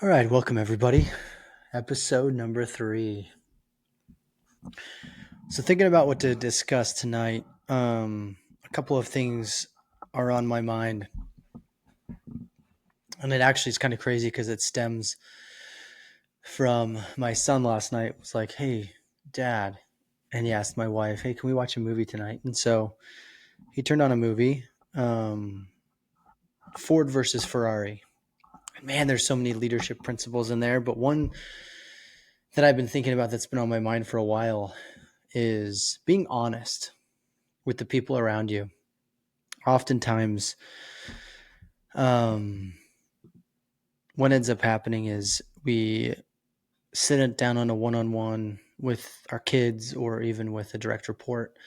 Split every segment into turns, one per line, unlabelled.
All right, welcome everybody. Episode number 3. So, thinking about what to discuss tonight, a couple of things are on my mind, and it actually is kind of crazy because it stems from my son last night. It was like, "Hey, Dad," and he asked my wife, "Hey, can we watch a movie tonight?" And so he turned on a movie, Ford versus Ferrari. Man, there's so many leadership principles in there, but one that I've been thinking about that's been on my mind for a while is being honest with the people around you. Oftentimes, um, what ends up happening is we sit it down on a one-on-one with our kids or even with a direct report,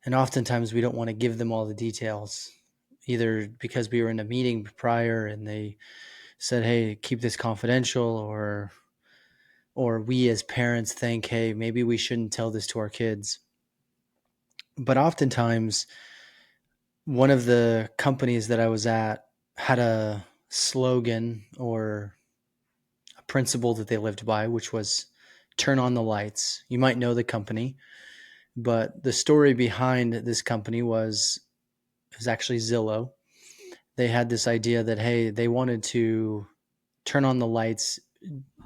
and oftentimes we don't want to give them all the details, either because we were in a meeting prior and they said, "Hey, keep this confidential," or we as parents think, "Hey, maybe we shouldn't tell this to our kids." But oftentimes, one of the companies that I was at had a slogan or a principle that they lived by, which was turn on the lights. You might know the company, but the story behind this company was it was actually Zillow. They had this idea that, hey, they wanted to turn on the lights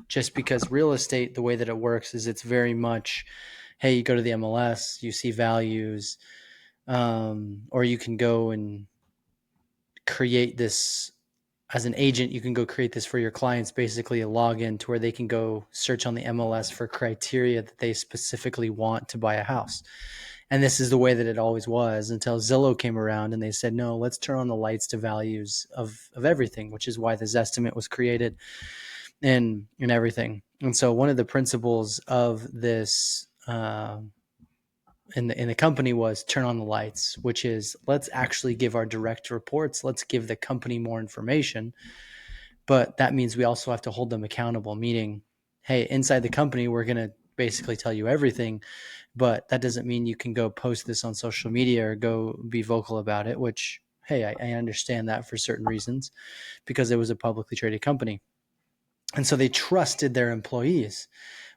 just because real estate, the way that it works is it's very much, hey, you go to the MLS, you see values, or you can go and create this as an agent. You can go create this for your clients, basically a login to where they can go search on the MLS for criteria that they specifically want to buy a house. And this is the way that it always was until Zillow came around and they said, no, let's turn on the lights to values of everything, which is why this estimate was created and everything. And so one of the principles of this in the company was turn on the lights, which is let's actually give our direct reports. Let's give the company more information. But that means we also have to hold them accountable, meaning, hey, inside the company, we're going to basically tell you everything. But that doesn't mean you can go post this on social media or go be vocal about it, which, hey, I understand that for certain reasons because it was a publicly traded company. And so they trusted their employees,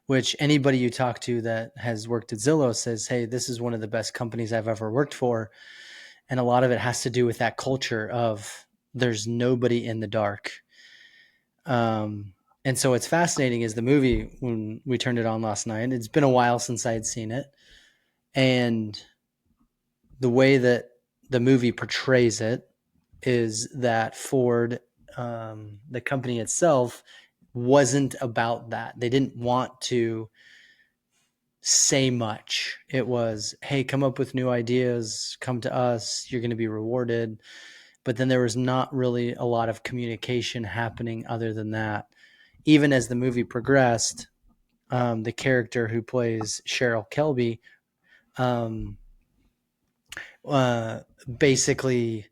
which anybody you talk to that has worked at Zillow says, hey, this is one of the best companies I've ever worked for. And a lot of it has to do with that culture of there's nobody in the dark. And so what's fascinating is the movie, when we turned it on last night, it's been a while since I had seen it. And the way that the movie portrays it is that Ford, the company itself, wasn't about that. They didn't want to say much. It was, hey, come up with new ideas, come to us, you're going to be rewarded. But then there was not really a lot of communication happening other than that. Even as the movie progressed, the character who plays Cheryl Kelby um, uh, basically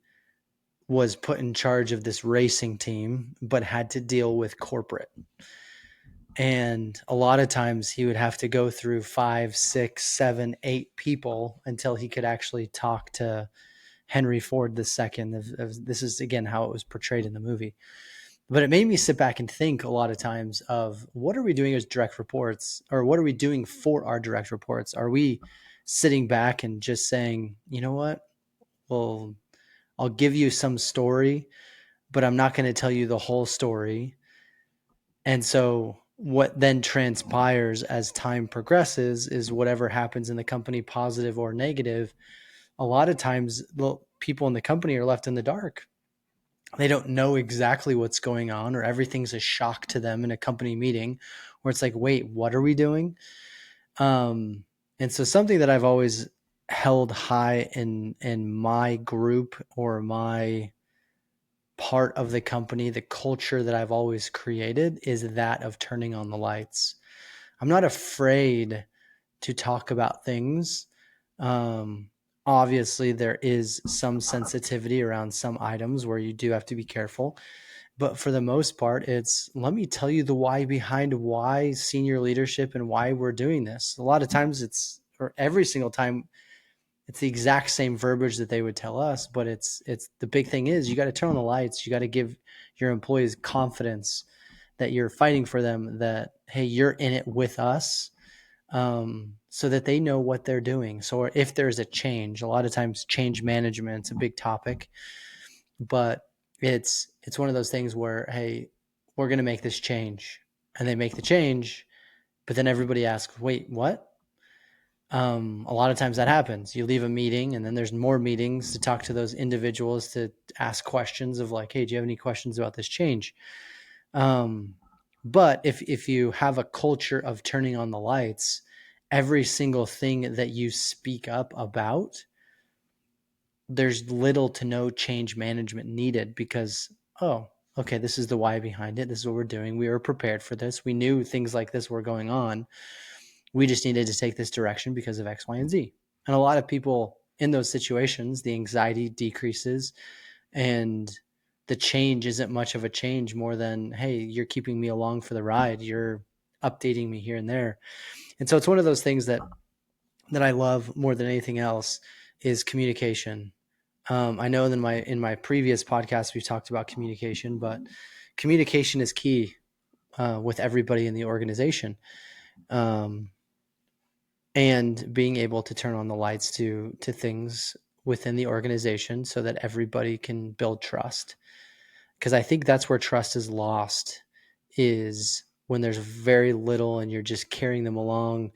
was put in charge of this racing team, but had to deal with corporate. And a lot of times he would have to go through 5, 6, 7, 8 people until he could actually talk to Henry Ford II. This is, again, how it was portrayed in the movie. But it made me sit back and think a lot of times of what are we doing as direct reports, or what are we doing for our direct reports? Are we sitting back and just saying, you know what? Well, I'll give you some story, but I'm not going to tell you the whole story. And so what then transpires as time progresses is whatever happens in the company, positive or negative. A lot of times, the people in the company are left in the dark. They don't know exactly what's going on, or everything's a shock to them in a company meeting where it's like, wait, what are we doing? And so something that I've always held high in my group or my part of the company, the culture that I've always created is that of turning on the lights. I'm not afraid to talk about things. Um, Obviously, there is some sensitivity around some items where you do have to be careful. But for the most part, it's let me tell you the why behind why senior leadership and why we're doing this. A lot of times or every single time, it's the exact same verbiage that they would tell us, but it's the big thing is you got to turn on the lights. You got to give your employees confidence that you're fighting for them, that, hey, you're in it with us, so that they know what they're doing. So if there's a change, a lot of times change management's a big topic, but it's one of those things where, hey, we're going to make this change, and they make the change, but then everybody asks, wait, what? A lot of times that happens. You leave a meeting, and then there's more meetings to talk to those individuals, to ask questions of like, hey, do you have any questions about this change? But if you have a culture of turning on the lights, every single thing that you speak up about, there's little to no change management needed, because, oh, okay, this is the why behind it. This is what we're doing. We were prepared for this. We knew things like this were going on. We just needed to take this direction because of X, Y, and Z. And a lot of people in those situations, the anxiety decreases, and the change isn't much of a change, more than, hey, you're keeping me along for the ride. You're updating me here and there. And so it's one of those things that I love more than anything else is communication. I know that in my previous podcast, we've talked about communication, but communication is key with everybody in the organization. And being able to turn on the lights to things within the organization so that everybody can build trust. Because I think that's where trust is lost, is when there's very little and you're just carrying them along,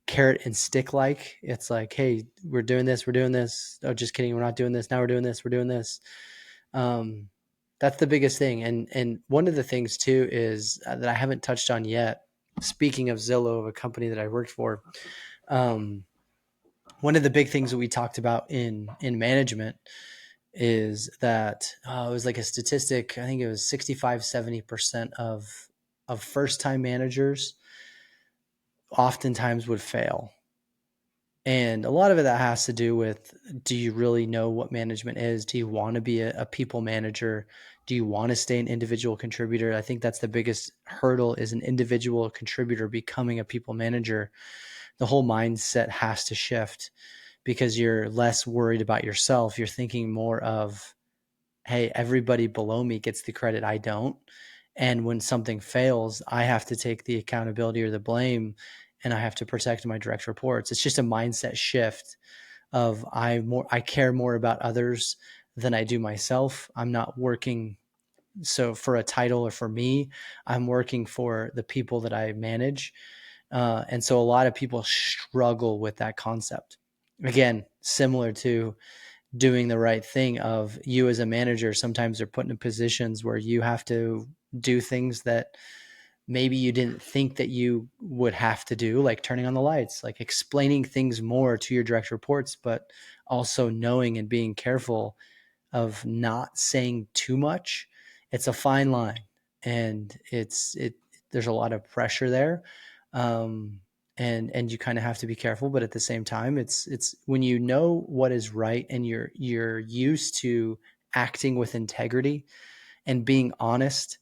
carrot and stick like. It's like, hey, we're doing this, we're doing this. Oh, just kidding, we're not doing this. Now we're doing this, we're doing this. That's the biggest thing. And one of the things too is that I haven't touched on yet. Speaking of Zillow, of a company that I worked for, one of the big things that we talked about in management is that it was like a statistic. I think it was 65-70% of first time managers oftentimes would fail. And a lot of it that has to do with, do you really know what management is? Do you want to be a people manager? Do you want to stay an individual contributor? I think that's the biggest hurdle, is an individual contributor becoming a people manager. The whole mindset has to shift, because you're less worried about yourself. You're thinking more of, hey, everybody below me gets the credit, I don't. And when something fails, I have to take the accountability or the blame, and I have to protect my direct reports. It's just a mindset shift of, I care more about others than I do myself. I'm not working so for a title or for me. I'm working for the people that I manage. And so a lot of people struggle with that concept. Again, similar to doing the right thing, of you as a manager, sometimes are put in positions where you have to do things that maybe you didn't think that you would have to do, like turning on the lights, like explaining things more to your direct reports, but also knowing and being careful of not saying too much. It's a fine line, and there's a lot of pressure there. And you kind of have to be careful, but at the same time, it's when you know what is right, and you're used to acting with integrity and being honest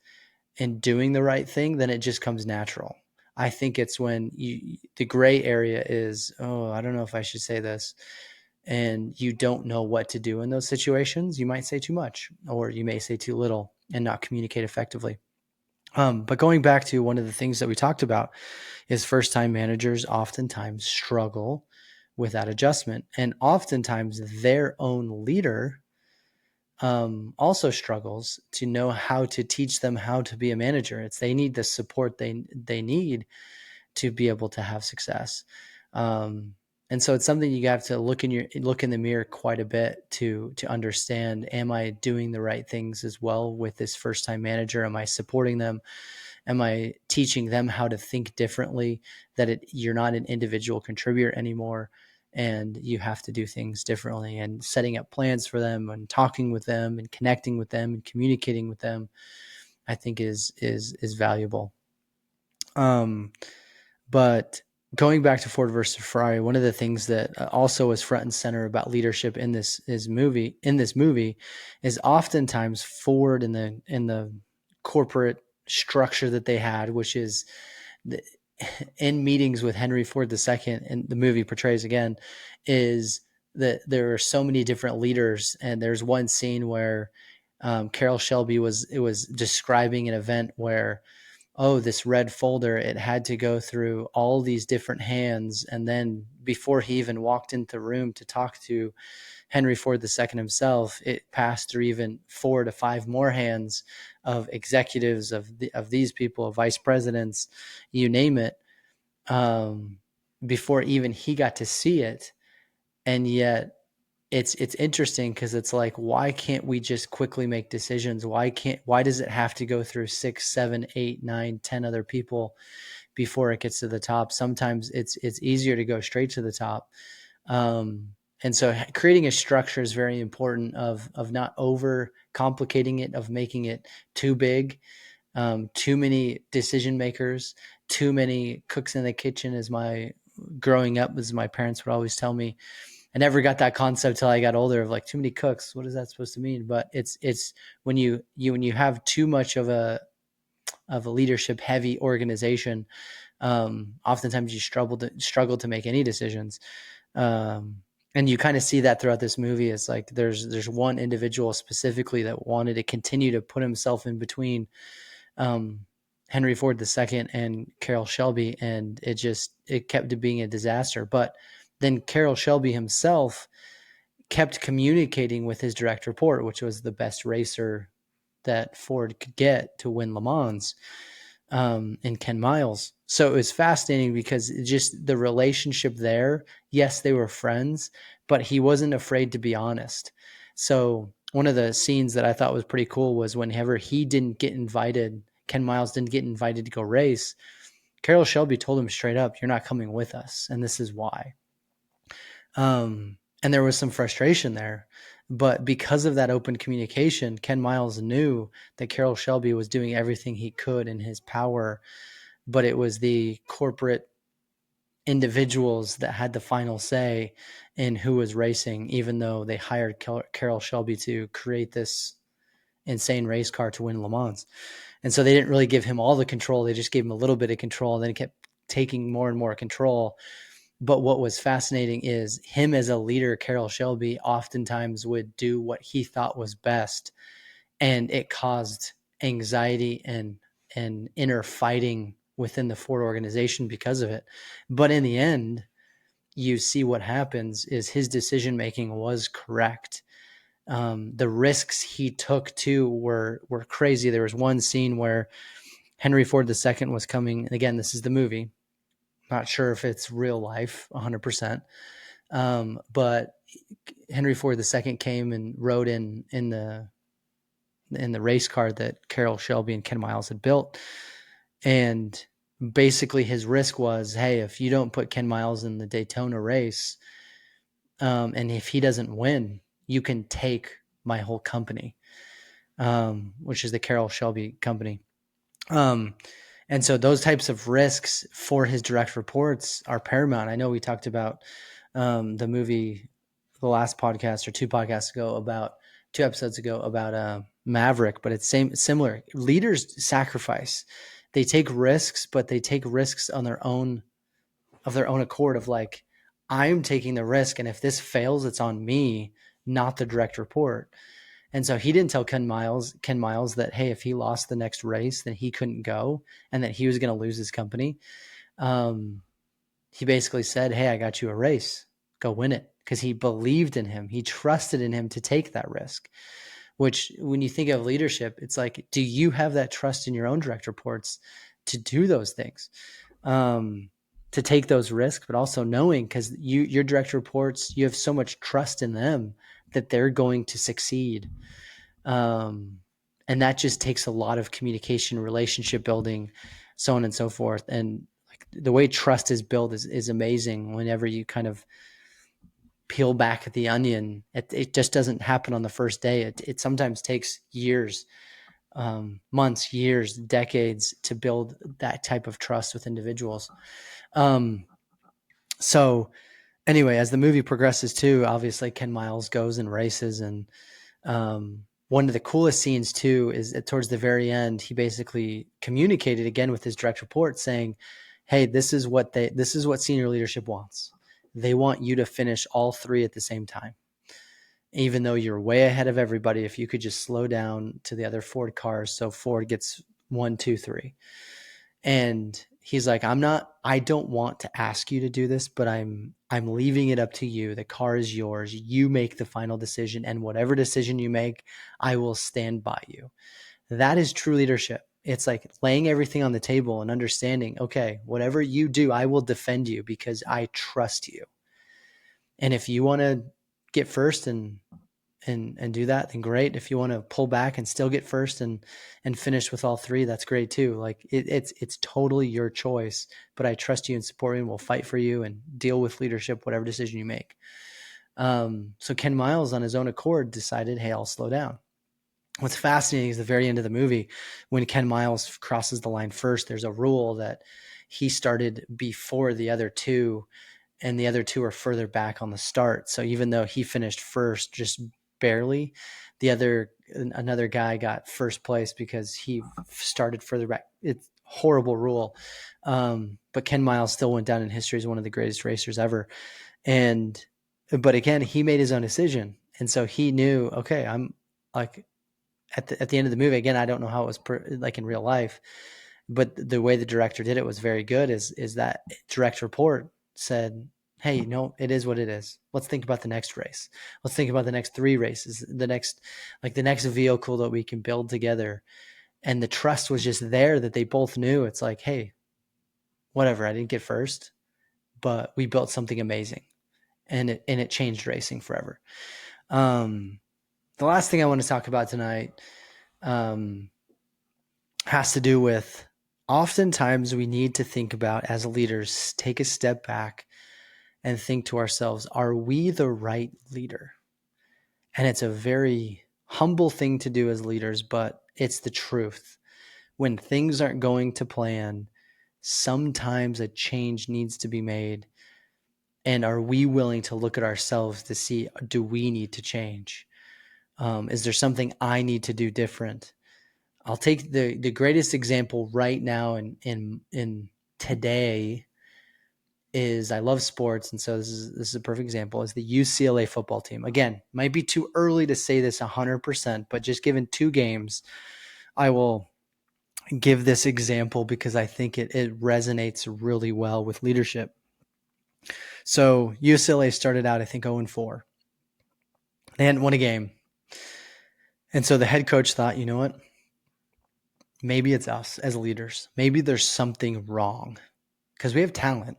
and doing the right thing, then it just comes natural. I think it's when the gray area is, oh, I don't know if I should say this, and you don't know what to do in those situations. You might say too much, or you may say too little and not communicate effectively. But going back to one of the things that we talked about, is first-time managers oftentimes struggle with that adjustment, and oftentimes their own leader also struggles to know how to teach them how to be a manager. They need the support they need to be able to have success. And so it's something you have to look in the mirror quite a bit to understand, am I doing the right things as well with this first time manager? Am I supporting them? Am I teaching them how to think differently, that you're not an individual contributor anymore, and you have to do things differently, and setting up plans for them, and talking with them, and connecting with them, and communicating with them, I think is valuable. But going back to Ford versus Ferrari, one of the things that also is front and center about leadership in this movie is oftentimes Ford, in the corporate structure that they had, which is in meetings with Henry Ford II, and the movie portrays again, is that there are so many different leaders. And there's one scene where Carroll Shelby was describing an event where oh, this red folder, it had to go through all these different hands. And then before he even walked into the room to talk to Henry Ford II himself, it passed through even 4 to 5 more hands of executives of these people, of vice presidents, you name it, before even he got to see it. And yet it's interesting because it's like, why can't we just quickly make decisions? Why does it have to go through 6, 7, 8, 9, 10 other people before it gets to the top? Sometimes it's easier to go straight to the top. And so creating a structure is very important, of not over complicating it, of making it too big, too many decision makers, too many cooks in the kitchen. Growing up, as my parents would always tell me. I never got that concept till I got older, of like, too many cooks. What is that supposed to mean? But it's when you have too much of a leadership heavy organization, oftentimes you struggle to make any decisions. And you kind of see that throughout this movie. It's like there's one individual specifically that wanted to continue to put himself in between Henry Ford II and Carroll Shelby, and it kept being a disaster. But then Carroll Shelby himself kept communicating with his direct report, which was the best racer that Ford could get to win Le Mans, in Ken Miles. So it was fascinating because just the relationship there, yes, they were friends, but he wasn't afraid to be honest. So one of the scenes that I thought was pretty cool was whenever Ken Miles didn't get invited to go race, Carroll Shelby told him straight up, "You're not coming with us, and this is why." And there was some frustration there. But because of that open communication, Ken Miles knew that Carroll Shelby was doing everything he could in his power, but it was the corporate individuals that had the final say in who was racing, even though they hired Carroll Shelby to create this insane race car to win Le Mans. And so they didn't really give him all the control. They just gave him a little bit of control. And then he kept taking more and more control. But what was fascinating is him as a leader, Carroll Shelby, oftentimes would do what he thought was best. And it caused anxiety and inner fighting within the Ford organization because of it. But in the end, you see what happens is his decision making was correct. The risks he took too were crazy. There was one scene where Henry Ford II was coming. Again, this is the movie. Not sure if it's real life 100%. But Henry Ford II came and rode in the race car that Carroll Shelby and Ken Miles had built. And basically his risk was, hey, if you don't put Ken Miles in the Daytona race, and if he doesn't win, you can take my whole company, which is the Carroll Shelby company. And so those types of risks for his direct reports are paramount. I know we talked about the movie, the last podcast or two episodes ago about Maverick, but it's similar. Leaders sacrifice. They take risks, but they take risks on their own accord, of like, I'm taking the risk, and if this fails, it's on me, not the direct report. And so he didn't tell Ken Miles that, hey, if he lost the next race, then he couldn't go and that he was going to lose his company. He basically said, hey, I got you a race. Go win it. Because he believed in him. He trusted in him to take that risk, which when you think of leadership, it's like, do you have that trust in your own direct reports to do those things, to take those risks, but also knowing, because your direct reports, you have so much trust in them that they're going to succeed. And that just takes a lot of communication, relationship building, so on and so forth. And like the way trust is built is amazing. Whenever you kind of peel back the onion, it just doesn't happen on the first day. It sometimes takes years, months, years, decades to build that type of trust with individuals. So anyway, as the movie progresses too, obviously Ken Miles goes and races, and one of the coolest scenes too is towards the very end, he basically communicated again with his direct report saying, hey, this is what senior leadership wants. They want you to finish all 3 at the same time. Even though you're way ahead of everybody, if you could just slow down to the other Ford cars, so Ford gets 1, 2, 3. And he's like, I don't want to ask you to do this, but I'm leaving it up to you. The car is yours. You make the final decision, and whatever decision you make, I will stand by you. That is true leadership. It's like laying everything on the table and understanding, okay, whatever you do, I will defend you because I trust you. And if you want to get first and do that, then great. If you want to pull back and still get first and finish with all three, that's great too. Like it's totally your choice, but I trust you and support you and will fight for you and deal with leadership, whatever decision you make. So Ken Miles on his own accord decided, hey, I'll slow down. What's fascinating is the very end of the movie, when Ken Miles crosses the line first, there's a rule that he started before the other two, and the other two are further back on the start. So even though he finished first just barely, another guy got first place because he started further back. It's a horrible rule. But Ken Miles still went down in history as one of the greatest racers ever. But again, he made his own decision. And so he knew, okay, I'm like, at the end of the movie, again, I don't know how it was like in real life, but the way the director did it was very good. Is that direct report said, hey, no, it is what it is. Let's think about the next race. Let's think about the next 3 races, the next vehicle that we can build together. And the trust was just there that they both knew. It's like, hey, whatever, I didn't get first, but we built something amazing, and it changed racing forever. The last thing I want to talk about tonight has to do with, oftentimes we need to think about, as leaders, take a step back and think to ourselves, are we the right leader? And it's a very humble thing to do as leaders, but it's the truth. When things aren't going to plan, sometimes a change needs to be made. And are we willing to look at ourselves to see, do we need to change? Is there something I need to do different? I'll take the greatest example right now in today is, I love sports, and so this is a perfect example, is the UCLA football team. Again, might be too early to say this 100%, but just given 2 games, I will give this example because I think it resonates really well with leadership. So UCLA started out, I think, 0-4. They hadn't won a game. And so the head coach thought, you know what? Maybe it's us as leaders. Maybe there's something wrong because we have talent.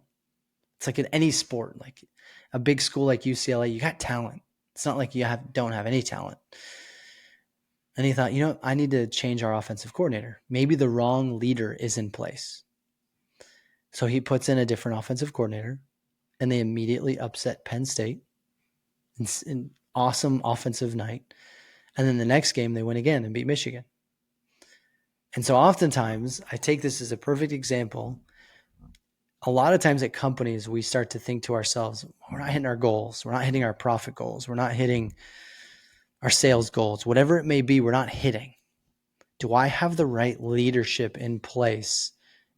It's like in any sport, like a big school like UCLA, you got talent. It's not like you don't have any talent. And he thought, you know, I need to change our offensive coordinator. Maybe the wrong leader is in place. So he puts in a different offensive coordinator, and they immediately upset Penn State. It's an awesome offensive night. And then the next game, they win again and beat Michigan. And so oftentimes, I take this as a perfect example. A lot of times at companies, we start to think to ourselves, we're not hitting our goals. We're not hitting our profit goals. We're not hitting our sales goals. Whatever it may be, we're not hitting. Do I have the right leadership in place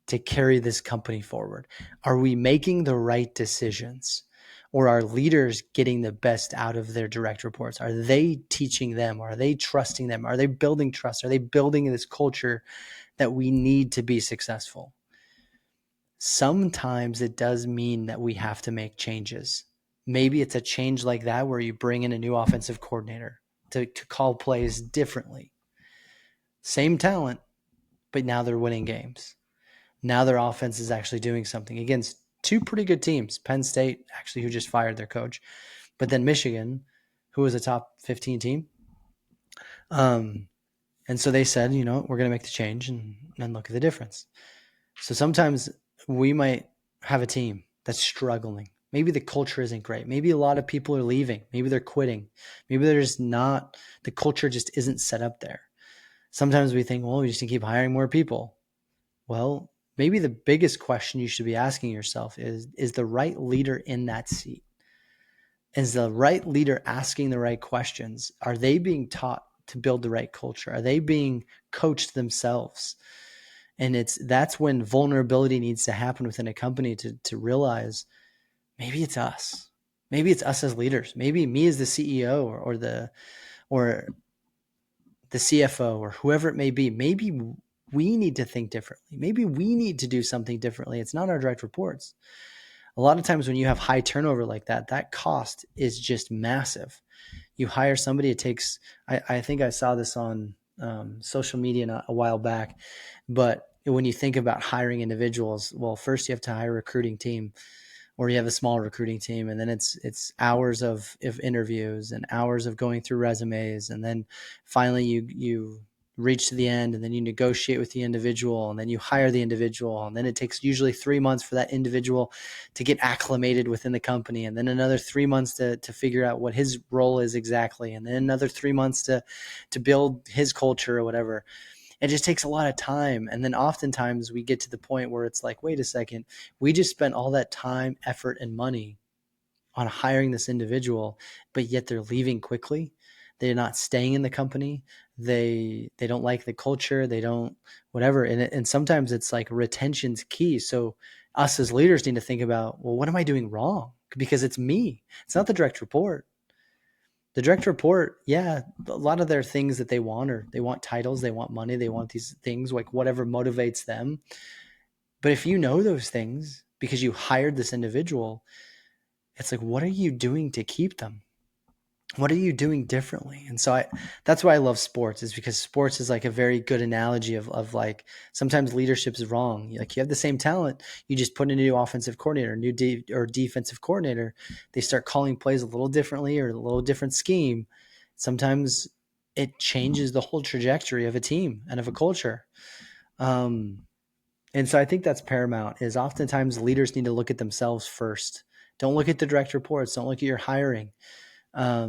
to carry this company forward? Are we making the right decisions? Or are leaders getting the best out of their direct reports? Are they teaching them? Are they trusting them? Are they building trust? Are they building this culture that we need to be successful? Sometimes it does mean that we have to make changes. Maybe it's a change like that where you bring in a new offensive coordinator to call plays differently. Same talent, but now they're winning games. Now their offense is actually doing something against 2 pretty good teams. Penn State, actually, who just fired their coach, but then Michigan, who was a top 15 team. And so they said, you know, we're going to make the change and look at the difference. So sometimes we might have a team that's struggling. Maybe the culture isn't great. Maybe a lot of people are leaving. Maybe they're quitting. Maybe there's not, the culture just isn't set up there. Sometimes we think, well, we just need to keep hiring more people. Well, maybe the biggest question you should be asking yourself is the right leader in that seat? Is the right leader asking the right questions? Are they being taught to build the right culture? Are they being coached themselves? And that's when vulnerability needs to happen within a company to realize maybe it's us. Maybe it's us as leaders. Maybe me as the CEO or the CFO or whoever it may be. Maybe we need to think differently. Maybe we need to do something differently. It's not our direct reports. A lot of times when you have high turnover like that, that cost is just massive. You hire somebody, it takes, I think I saw this on social media a while back, but when you think about hiring individuals, well, first you have to hire a recruiting team, or you have a small recruiting team, and then it's hours of interviews and hours of going through resumes, and then finally you reach to the end, and then you negotiate with the individual, and then you hire the individual, and then it takes usually 3 months for that individual to get acclimated within the company, and then another 3 months to figure out what his role is exactly, and then another 3 months to build his culture or whatever. It just takes a lot of time. And then oftentimes we get to the point where it's like, wait a second, we just spent all that time, effort, and money on hiring this individual, but yet they're leaving quickly. They're not staying in the company. They don't like the culture. They don't whatever. And sometimes it's like retention's key. So us as leaders need to think about, well, what am I doing wrong? Because it's me. It's not the direct report. The direct report, yeah, a lot of their things that they want are they want titles, they want money, they want these things, like whatever motivates them. But if you know those things because you hired this individual, it's like, what are you doing to keep them? What are you doing differently? And so that's why I love sports, is because sports is like a very good analogy of like, sometimes leadership is wrong. Like, you have the same talent, you just put in a new offensive coordinator, or defensive coordinator. They start calling plays a little differently or a little different scheme. Sometimes it changes the whole trajectory of a team and of a culture. And so I think that's paramount, is oftentimes leaders need to look at themselves first. Don't look at the direct reports. Don't look at your hiring.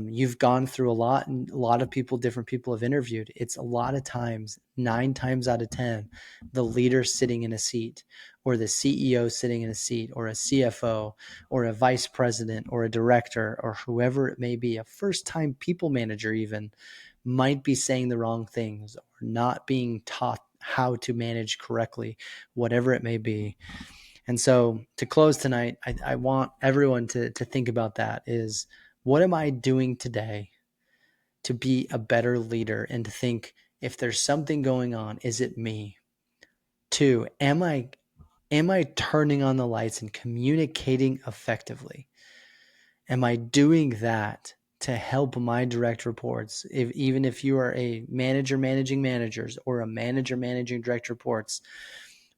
You've gone through a lot, and a lot of people, different people have interviewed. It's a lot of times, 9 times out of 10, the leader sitting in a seat, or the CEO sitting in a seat, or a CFO, or a vice president, or a director, or whoever it may be, a first-time people manager even, might be saying the wrong things or not being taught how to manage correctly, whatever it may be. And so to close tonight, I want everyone to think about that, is, what am I doing today to be a better leader, and to think, if there's something going on, is it me? 2, am I turning on the lights and communicating effectively? Am I doing that to help my direct reports? Even if you are a manager managing managers, or a manager managing direct reports,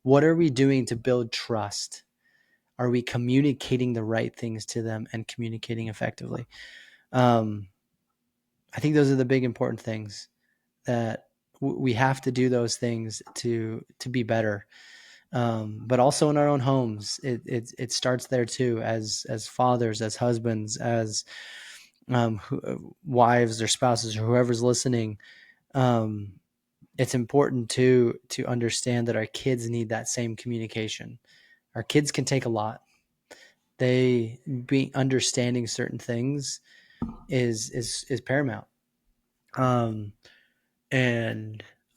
what are we doing to build trust? Are we communicating the right things to them and communicating effectively? I think those are the big important things, that we have to do those things to be better. But also in our own homes, it starts there too, as fathers, as husbands, as wives or spouses, or whoever's listening. It's important to understand that our kids need that same communication. Our kids can take a lot. They be understanding certain things is paramount. And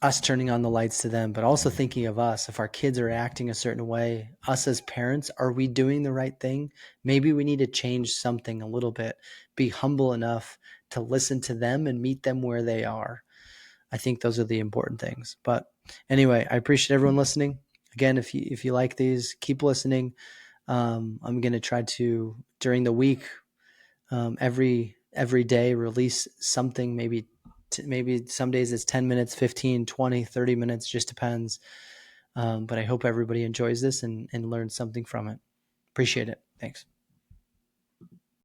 us turning on the lights to them, but also thinking of us. If our kids are acting a certain way, us as parents, are we doing the right thing? Maybe we need to change something a little bit. Be humble enough to listen to them and meet them where they are. I think those are the important things. But anyway, I appreciate everyone listening. Again, if you like these, keep listening. I'm going to try to, during the week, every day, release something. Maybe some days it's 10 minutes, 15, 20, 30 minutes, just depends. But I hope everybody enjoys this and learns something from it. Appreciate it. Thanks.